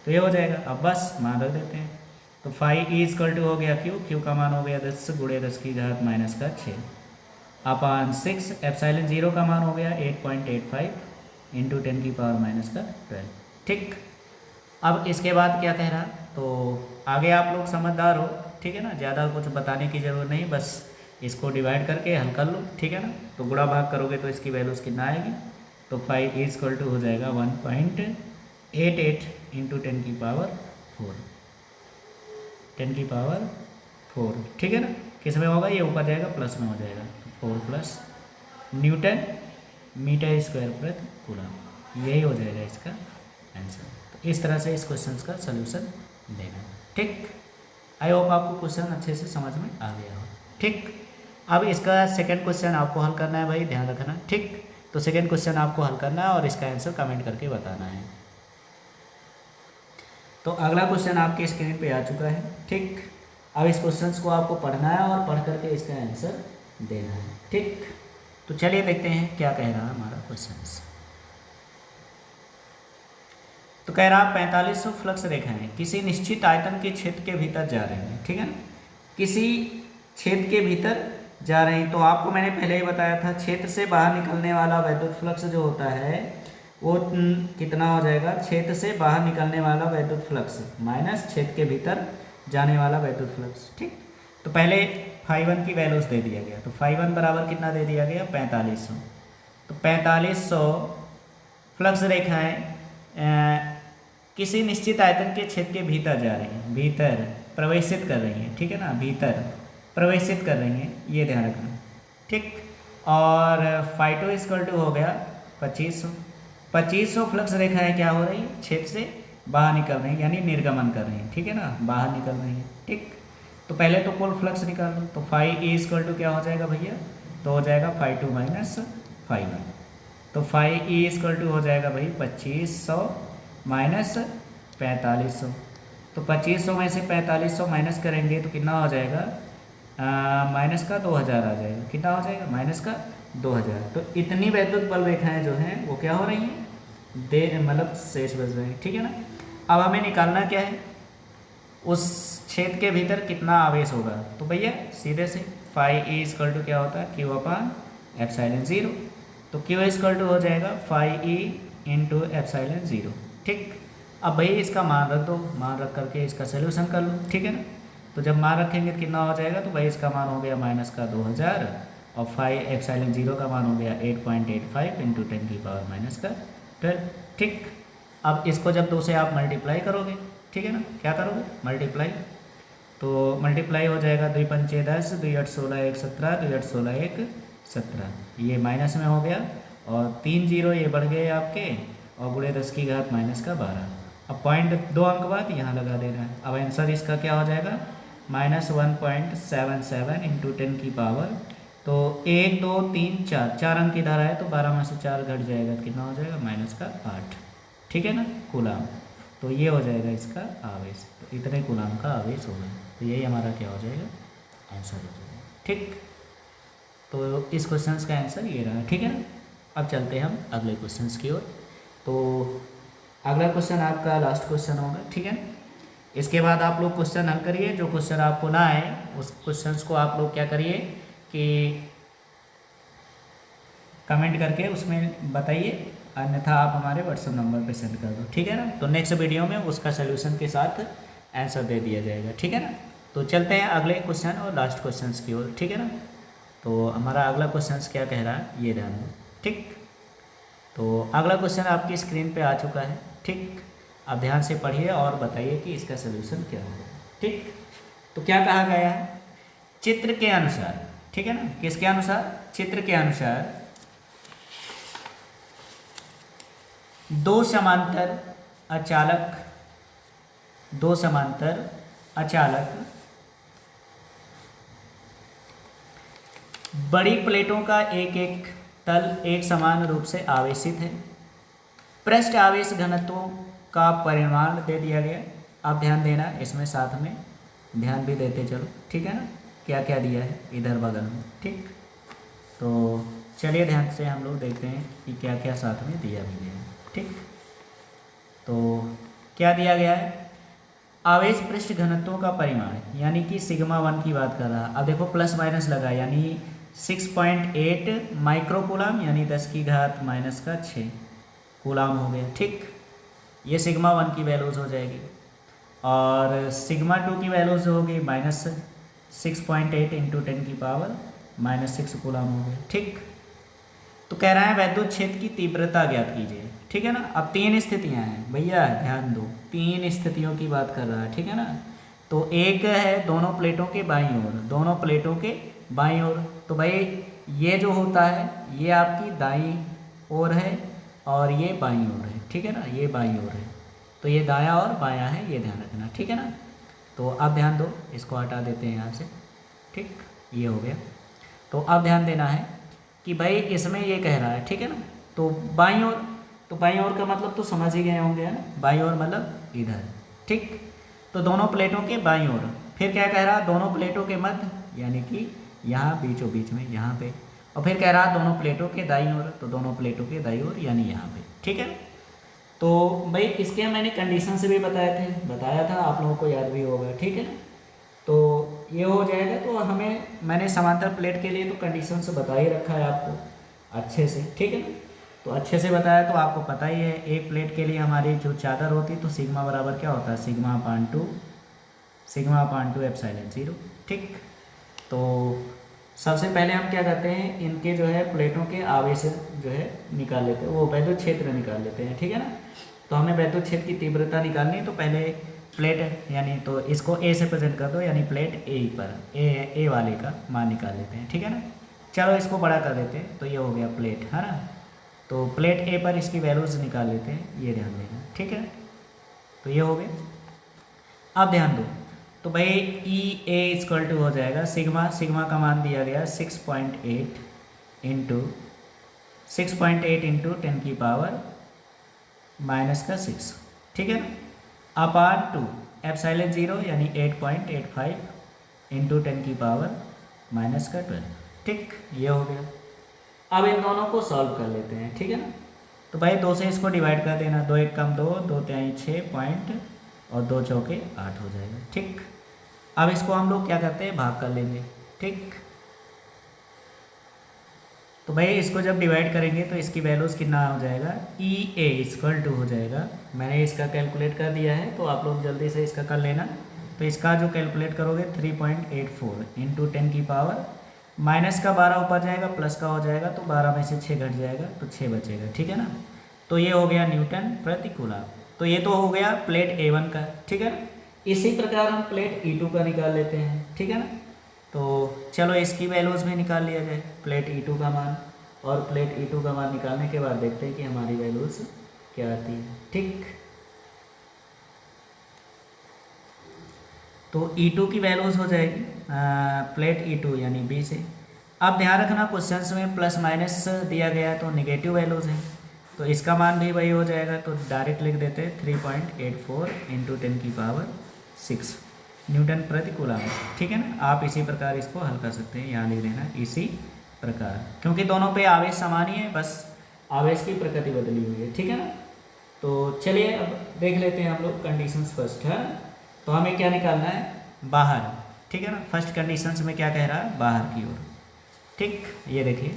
तो ये हो जाएगा, अब बस मान रख देते हैं। तो फाई इक्वल टू हो गया Q का मान हो गया 10 × 10⁻⁶ अपान 6, ε0 का मान हो गया 8.85 इंटू 10⁻⁻12, ठीक। अब इसके बाद क्या कह रहा, तो आगे आप लोग समझदार हो, ठीक है ना, ज़्यादा कुछ बताने की ज़रूरत नहीं, बस इसको डिवाइड करके हल कर लो, ठीक है ना। तो गुणा भाग करोगे तो इसकी वैल्यूज़ कितना आएगी, तो फाई इक्वल टू हो जाएगा 1.88 इंटू 10⁻4, ठीक है ना। किस में होगा, ये ऊपर जाएगा प्लस में हो जाएगा, तो 4 न्यूटन मीटर स्क्वायर प्रति कूलम, यही हो जाएगा इसका आंसर। तो इस तरह से इस क्वेश्चन का सलूशन देना, ठीक। आई होप आपको क्वेश्चन अच्छे से समझ में आ गया हो, ठीक। अब इसका सेकंड क्वेश्चन आपको हल करना है भाई, ध्यान रखना, ठीक। तो सेकंड क्वेश्चन आपको हल करना है और इसका आंसर कमेंट करके बताना है। तो अगला क्वेश्चन आपके स्क्रीन पे आ चुका है, ठीक। अब इस क्वेश्चन को आपको पढ़ना है और पढ़ करके इसका आंसर देना है, ठीक। तो चलिए देखते हैं क्या कह रहा है हमारा क्वेश्चन। तो कह रहा 4500 फ्लक्स रेखाएं किसी निश्चित आयतन के क्षेत्र के भीतर जा रही हैं, ठीक है ना, किसी क्षेत्र के भीतर जा रही हैं। तो आपको मैंने पहले ही बताया था, क्षेत्र से बाहर निकलने वाला वैद्युत फ्लक्स जो होता है वो कितना हो जाएगा, क्षेत्र से बाहर निकलने वाला वैद्युत फ्लक्स माइनस क्षेत्र के भीतर जाने वाला वैद्युत फ्लक्स, ठीक। तो पहले φ1 की वैल्यूज दे दिया गया, तो φ1 बराबर कितना दे दिया गया, 4500। तो 4500 फ्लक्स रेखाएं किसी निश्चित आयतन के क्षेत्र के भीतर जा रही हैं, भीतर प्रवेशित कर रही हैं, ठीक है ना, भीतर प्रवेशित कर रही हैं, ये ध्यान रखना, ठीक। और φ2 इक्वल टू हो गया 2500 फ्लक्स रेखाएं क्या हो रही है, क्षेत्र से बाहर निकल रही हैं, यानी निर्गमन कर रही हैं, ठीक है ना, बाहर निकल रही हैं, ठीक। तो पहले तो कुल फ्लक्स निकाल लो, तो φ इक्वल टू क्या हो जाएगा भैया, तो हो जाएगा φ2 माइनस φ1। तो φ इक्वल टू हो जाएगा भाई 2500 माइनस 4500। तो 2500 में से 4500 माइनस करेंगे तो कितना हो जाएगा, माइनस का 2000 आ जाएगा। कितना हो जाएगा? माइनस का 2000। तो इतनी वैद्युत बल रेखाएं जो हैं वो क्या हो रही हैं? मतलब शेष बच रहे हैं, ठीक है ना। अब हमें निकालना क्या है? उस छेद के भीतर कितना आवेश होगा। तो भैया सीधे से फाई ए इक्वल टू क्या होता है? क्यू अपान एप्सिलॉन 0। तो क्यू इक्वल टू हो जाएगा फाई ई इंटू एप्सिलॉन 0, ठीक। अब भाई इसका मान रख दो, मान रख करके इसका सोल्यूशन कर लो, ठीक है ना। तो जब मान रखेंगे तो कितना हो जाएगा? तो भाई इसका मान हो गया माइनस का 2000 और फाई एप्सिलॉन 0 का मान हो गया 8.85 इंटू 10 की पावर माइनस का 12, ठीक। अब इसको जब 2 से आप मल्टीप्लाई करोगे, ठीक है ना, क्या करोगे? मल्टीप्लाई। तो मल्टीप्लाई हो जाएगा 2 पंचे 10, 2 8 16 1 17, 2 8 16 1 17, ये माइनस में हो गया और 3 जीरो ये बढ़ गए आपके और गुणे 10 की घात माइनस का 12। अब पॉइंट 2 अंक बाद यहाँ लगा देना है। अब आंसर इसका क्या हो जाएगा? माइनस 1.77 इंटू 10 की पावर, तो 1 2 3 4 4 अंक की धारा है तो 12 में से 4 घट जाएगा तो कितना हो जाएगा? माइनस का 8, ठीक है ना, कूलाम। तो ये हो जाएगा इसका आवेश, तो इतने कूलाम का आवेश होगा। तो यही हमारा क्या हो जाएगा? आंसर हो जाएगा, ठीक। तो इस क्वेश्चन का आंसर ये रहा, ठीक है ना। अब चलते हैं हम अगले क्वेश्चन की ओर। तो अगला क्वेश्चन आपका लास्ट क्वेश्चन होगा, ठीक है ना। इसके बाद आप लोग क्वेश्चन हल करिए। जो क्वेश्चन आपको ना आए उस क्वेश्चन को आप लोग क्या करिए कि कमेंट करके उसमें बताइए, अन्यथा आप हमारे व्हाट्सएप नंबर पे सेंड कर दो, ठीक है ना। तो नेक्स्ट वीडियो में उसका सोल्यूशन के साथ आंसर दे दिया जाएगा, ठीक है ना। तो चलते हैं अगले क्वेश्चन और लास्ट क्वेश्चन की ओर, ठीक है ना। तो हमारा अगला क्वेश्चन क्या कह रहा है ये ध्यान दो, ठीक। तो अगला क्वेश्चन आपकी स्क्रीन पे आ चुका है, ठीक। आप ध्यान से पढ़िए और बताइए कि इसका सोल्यूशन क्या होगा, ठीक। तो क्या कहा गया है? चित्र के अनुसार, ठीक है ना, किसके अनुसार? चित्र के अनुसार दो समांतर अचालक बड़ी प्लेटों का एक एक तल एक समान रूप से आवेशित है। पृष्ठ आवेश घनत्वों का परिमाण दे दिया गया। आप ध्यान देना, इसमें साथ में ध्यान भी देते चलो, ठीक है ना, क्या क्या दिया है इधर बगल में, ठीक। तो चलिए ध्यान से हम लोग देखते हैं कि क्या क्या साथ में दिया भी गया है, ठीक। तो क्या दिया गया है? आवेश पृष्ठ घनत्वों का परिमाण, यानी कि सिग्मा 1 की बात कर रहा है। अब देखो प्लस माइनस लगा, यानी 6.8 माइक्रोकूलाम, यानी 10 की घात माइनस का 6 कूलाम हो गया, ठीक। ये सिग्मा 1 की वैल्यूज हो जाएगी और सिग्मा 2 की वैल्यूज होगी माइनस 6.8 इंटू 10 की पावर माइनस 6 कूलाम हो गया, ठीक। तो कह रहा है वैद्युत क्षेत्र की तीव्रता ज्ञात कीजिए, ठीक है ना। अब 3 स्थितियां हैं भैया, ध्यान दो, 3 स्थितियों की बात कर रहा है, ठीक है ना। तो एक है दोनों प्लेटों के बाईं ओर, दोनों प्लेटों के बाईं ओर। तो भाई ये जो होता है ये आपकी दाईं ओर है और ये बाईं ओर है, ठीक है ना, ये बाईं ओर है। तो ये दायां और बायां है, ये ध्यान रखना, ठीक है ना। तो अब ध्यान दो, इसको हटा देते हैं यहाँ से, ठीक, ये हो गया। तो अब ध्यान देना है कि भाई इसमें ये कह रहा है, ठीक है ना। तो बाईं ओर, तो बाईं ओर का मतलब तो समझ ही गए होंगे, है ना, बाईं ओर मतलब इधर, ठीक। तो दोनों प्लेटों के बाईं ओर, फिर क्या कह रहा? दोनों प्लेटों के मध्य, यानी कि यहाँ बीचों बीच में यहाँ पे, और फिर कह रहा दोनों प्लेटों के दाईं ओर, तो दोनों प्लेटों के दाईं ओर यानी यहाँ पे, ठीक है। तो भाई इसके मैंने कंडीशन से भी बताया था, आप लोगों को याद भी होगा, ठीक है। तो ये हो जाएगा। तो हमें मैंने समांतर प्लेट के लिए तो कंडीशन से बता ही रखा है आपको अच्छे से, ठीक है ना। तो अच्छे से बताया तो आपको पता ही है, एक प्लेट के लिए हमारी जो चादर होती है तो सिग्मा बराबर क्या होता है? सिग्मा अपान टू एप्सिलॉन 0, ठीक। तो सबसे पहले हम क्या करते हैं, इनके जो है प्लेटों के आवेश जो है निकाल लेते हैं, वो वैद्युत क्षेत्र निकाल लेते हैं, ठीक है ना। तो हमें वैद्युत क्षेत्र की तीव्रता निकालनी है, तो पहले प्लेट यानी तो इसको ए से प्रेजेंट कर दो, यानी प्लेट ए पर ए वाले का मान निकाल लेते हैं, ठीक है ना। चलो इसको बड़ा कर देते हैं, तो ये हो गया प्लेट, है ना। तो प्लेट ए पर इसकी वैल्यूज निकाल लेते हैं, ये ध्यान देना, ठीक है। तो ये हो गया। अब ध्यान दो, तो भाई ई ए इक्वल टू हो जाएगा सिग्मा का मान दिया गया 6.8 इंटू 10 की पावर माइनस का 6, ठीक है ना, अपान 2 एप्सिलॉन 0 यानी 8.85 इंटू 10 की पावर माइनस का 12, ठीक, ये हो गया। अब इन दोनों को सॉल्व कर लेते हैं, ठीक है ना। तो भाई 2 से इसको डिवाइड कर देना, 2 एक कम 2, 2 तिहाई 6 पॉइंट और 2 चौके 8 हो जाएगा, ठीक। अब इसको हम लोग क्या करते हैं, भाग कर लेंगे, ठीक। तो भाई इसको जब डिवाइड करेंगे तो इसकी वैल्यूज़ कितना हो जाएगा, ई ए इक्वल टू हो जाएगा। मैंने इसका कैलकुलेट कर दिया है, तो आप लोग जल्दी से इसका कर लेना। तो इसका जो कैलकुलेट करोगे 3.84 इंटू 10 की पावर माइनस का 12 ऊपर जाएगा, प्लस का हो जाएगा, तो 12 में से 6 घट जाएगा, तो 6 बचेगा, ठीक है ना। तो ये हो गया न्यूटन प्रति कूलम। तो ये तो हो गया प्लेट A1 का, ठीक है ना। इसी प्रकार हम प्लेट E2 का निकाल लेते हैं, ठीक है ना। तो चलो इसकी वैल्यूज़ भी निकाल लिया जाए, प्लेट E2 का मान। और प्लेट E2 का मान निकालने के बाद देखते हैं कि हमारी वैल्यूज़ क्या आती है, ठीक। तो E2 की वैल्यूज़ हो जाएगी प्लेट E2 यानी B से। अब ध्यान रखना क्वेश्चंस में प्लस माइनस दिया गया है तो नेगेटिव वैल्यूज़ हैं, तो इसका मान भी वही हो जाएगा। तो डायरेक्ट लिख देते हैं 3.84 इंटू 10 की पावर 6 न्यूटन प्रति कूलम, ठीक है ना। आप इसी प्रकार इसको हल कर सकते हैं, यहाँ लिख देना इसी प्रकार, क्योंकि दोनों पे आवेश समान ही है, बस आवेश की प्रकृति बदली हुई है, ठीक है ना। तो चलिए अब देख लेते हैं हम लोग कंडीशंस फर्स्ट है। तो हमें क्या निकालना है, बाहर, ठीक है ना। फर्स्ट कंडीशंस में क्या कह रहा है, बाहर की ओर, ठीक। ये देखिए,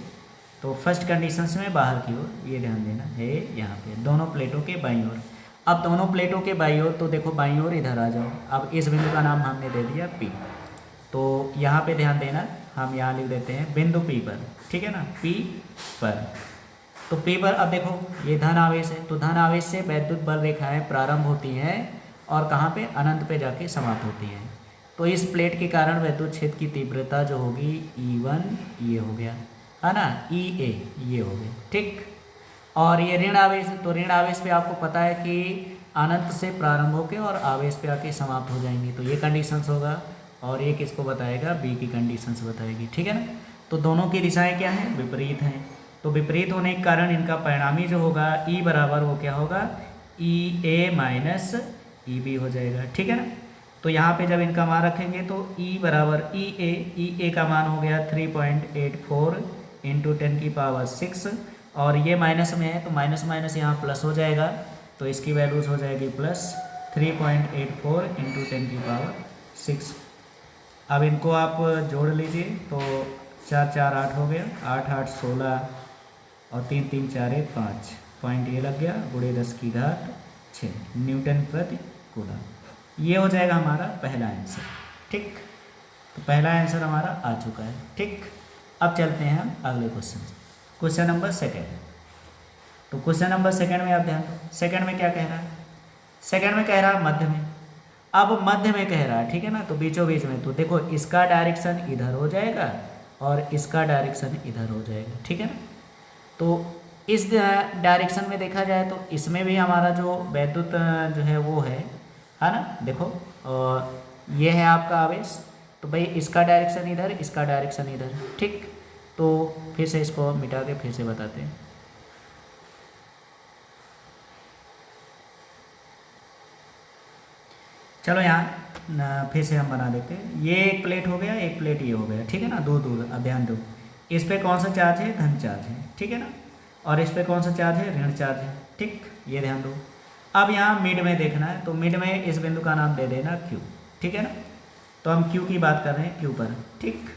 तो फर्स्ट कंडीशंस में बाहर की ओर, ये ध्यान देना है यहाँ पे दोनों प्लेटों के बाईं ओर। अब दोनों प्लेटों के बाईं ओर, तो देखो बाईं ओर इधर आ जाओ। अब इस बिंदु का नाम हमने दे दिया P। तो यहाँ पे ध्यान देना, हम यहाँ लिख देते हैं बिंदु P पर, ठीक है ना, P पर। तो P पर अब देखो ये धन आवेश है, तो धन आवेश से वैद्युत बल रेखाएं प्रारंभ होती हैं और कहाँ पे, अनंत पे जाके समाप्त होती हैं। तो इस प्लेट के कारण वैद्युत क्षेत्र की तीव्रता जो होगी E1, ये हो गया है ना, EA ये हो गया, ठीक। और ये ऋण आवेश, तो ऋण आवेश पे आपको पता है कि अनंत से प्रारंभ होकर और आवेश पे आके समाप्त हो जाएंगे, तो ये कंडीशंस होगा। और ये किसको बताएगा, B की कंडीशंस बताएगी, ठीक है ना। तो दोनों की दिशाएं क्या हैं, विपरीत हैं। तो विपरीत होने के कारण इनका परिणामी जो होगा E बराबर वो क्या होगा, EA माइनस EB हो जाएगा, ठीक है ना। तो यहाँ पे जब इनका मान रखेंगे तो E बराबर EA का मान हो गया 3.84 इंटू 10 की पावर 6, और ये माइनस में है तो माइनस माइनस यहाँ प्लस हो जाएगा, तो इसकी वैल्यूज़ हो जाएगी प्लस 3.84 इंटू 10 की पावर 6। अब इनको आप जोड़ लीजिए, तो 4 4 8 हो गया, 8 8 16 और 3 3 4 1 5 पॉइंट ये लग गया, गुणे 10 की घात 6 न्यूटन प्रति कूलम। ये हो जाएगा हमारा पहला आंसर, ठीक। तो पहला आंसर हमारा आ चुका है, ठीक। अब चलते हैं हम अगले क्वेश्चन नंबर सेकेंड। तो क्वेश्चन नंबर सेकेंड में आप ध्यान दो, सेकेंड में क्या कह रहा है, सेकेंड में कह रहा है मध्य में। अब मध्य में कह रहा है, ठीक है ना, तो बीचों बीच में। तो देखो इसका डायरेक्शन इधर हो जाएगा और इसका डायरेक्शन इधर हो जाएगा, ठीक है ना। तो इस डायरेक्शन में देखा जाए तो इसमें भी हमारा जो वैद्युत जो है वो है ना, देखो ये है आपका आवेश। तो भाई इसका डायरेक्शन इधर, इसका डायरेक्शन इधर, ठीक। तो फिर से इसको मिटा के फिर से बताते हैं। चलो यहाँ फिर से हम बना देते हैं। ये एक प्लेट हो गया, एक प्लेट ये हो गया, ठीक है ना, दूर दूर। अब ध्यान दो, इस पे कौन सा चार्ज है, धन चार्ज है, ठीक है ना। और इस पे कौन सा चार्ज है, ऋण चार्ज है, ठीक। ये ध्यान दो। अब यहाँ मिड में देखना है, तो मिड में इस बिंदु का नाम दे देना Q, ठीक है ना। तो हम Q की बात कर रहे हैं, Q पर, ठीक।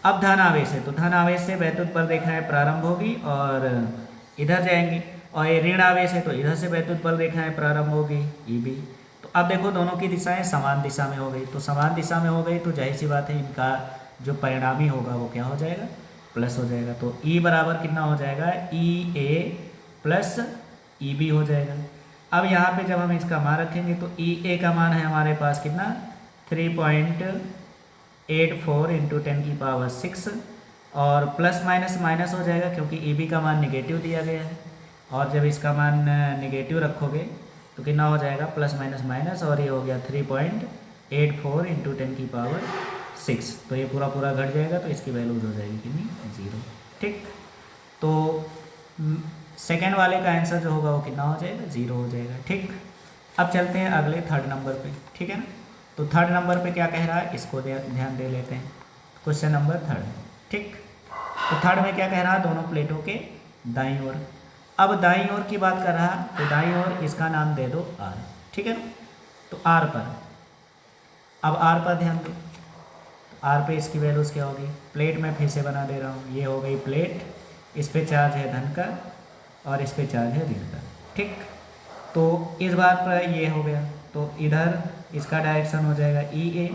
अब धन आवेश है, तो धन आवेश से वैद्युत बल रेखाएं प्रारंभ होगी और इधर जाएंगी, और ये ऋण आवेश है तो इधर से वैद्युत बल रेखाएं प्रारंभ होगी, EB। तो अब देखो दोनों की दिशाएं समान दिशा में हो गई, तो समान दिशा में हो गई तो जाहिर सी बात है इनका जो परिणामी होगा वो क्या हो जाएगा, प्लस हो जाएगा। तो E बराबर कितना हो जाएगा, EA प्लस EB हो जाएगा। अब यहाँ पे जब हम इसका मान रखेंगे तो EA का मान है हमारे पास कितना, 3.84 इंटू 10 की पावर 6, और प्लस माइनस माइनस हो जाएगा क्योंकि EB का मान निगेटिव दिया गया है, और जब इसका मान निगेटिव रखोगे तो कितना हो जाएगा, प्लस माइनस माइनस, और ये हो गया 3.84 इंटू 10 की पावर 6। तो ये पूरा पूरा घट जाएगा, तो इसकी वैल्यूज हो जाएगी कितनी, 0, ठीक। तो सेकेंड वाले का आंसर जो होगा वो कितना हो जाएगा, 0 हो जाएगा, ठीक। अब चलते हैं अगले थर्ड नंबर पे, ठीक है ना। तो थर्ड नंबर पे क्या कह रहा है, इसको ध्यान दे लेते हैं। क्वेश्चन नंबर 3, ठीक। तो 3 में क्या कह रहा, दोनों प्लेटों के दाईं ओर। अब दाईं ओर की बात कर रहा, तो दाईं ओर इसका नाम दे दो R, ठीक है ना। तो R पर, अब R पर ध्यान दो, R पे इसकी वैल्यूज़ क्या होगी, प्लेट में फिर से बना दे रहा हूँ, ये हो गई प्लेट, इस पे चार्ज है धन का और इस पे चार्ज है ऋण का, ठीक। तो इस बात पर ये हो गया, तो इधर इसका डायरेक्शन हो जाएगा EA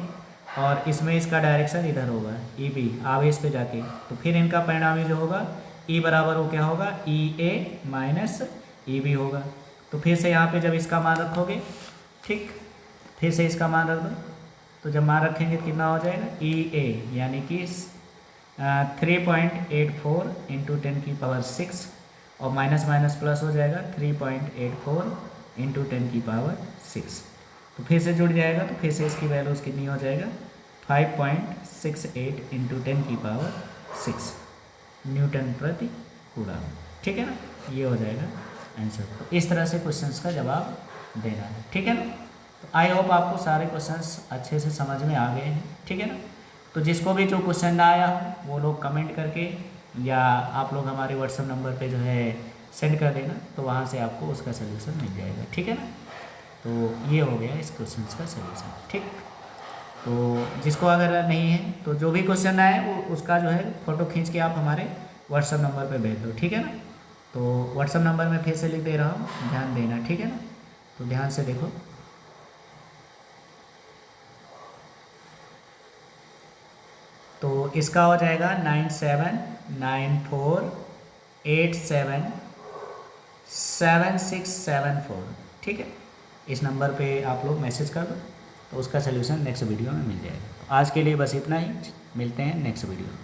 और इसमें इसका डायरेक्शन इधर होगा EB, आवेश पे जाके। तो फिर इनका परिणामी जो होगा E बराबर हो क्या होगा, EA माइनस EB होगा। तो फिर से यहाँ पे जब इसका मान रखोगे, ठीक, फिर से इसका मान रख दो, तो जब मान रखेंगे तो कितना हो जाएगा, EA यानी कि 3.84 इंटू 10⁻6 और माइनस माइनस प्लस हो जाएगा 3.84 इंटू 10⁻6। तो फिर से जुड़ जाएगा, तो फिर से इसकी वैल्यूज़ कितनी हो जाएगा, 5.68 इंटू 10⁻6 न्यूटन प्रति कूलम, ठीक है ना। ये हो जाएगा आंसर। तो इस तरह से क्वेश्चंस का जवाब देना है, ठीक है ना। तो आई होप आपको सारे क्वेश्चंस अच्छे से समझ में आ गए हैं, ठीक है ना। तो जिसको भी जो क्वेश्चन ना आया हो वो लोग कमेंट करके या आप लोग हमारे व्हाट्सएप नंबर पे जो है सेंड कर देना, तो वहाँ से आपको उसका सलूशन मिल जाएगा, ठीक है ना। तो ये हो गया इस क्वेश्चन का सलूशन, ठीक। तो जिसको अगर नहीं है तो जो भी क्वेश्चन आए वो उसका जो है फ़ोटो खींच के आप हमारे व्हाट्सएप नंबर पे भेज दो, ठीक है ना। तो व्हाट्सएप नंबर मैं फिर से लिख दे रहा हूँ, ध्यान देना, ठीक है ना। तो ध्यान से देखो, तो इसका हो जाएगा 9794877674, ठीक है। इस नंबर पे आप लोग मैसेज कर दो, तो उसका सलूशन नेक्स्ट वीडियो में मिल जाएगा। तो आज के लिए बस इतना ही, मिलते हैं नेक्स्ट वीडियो में।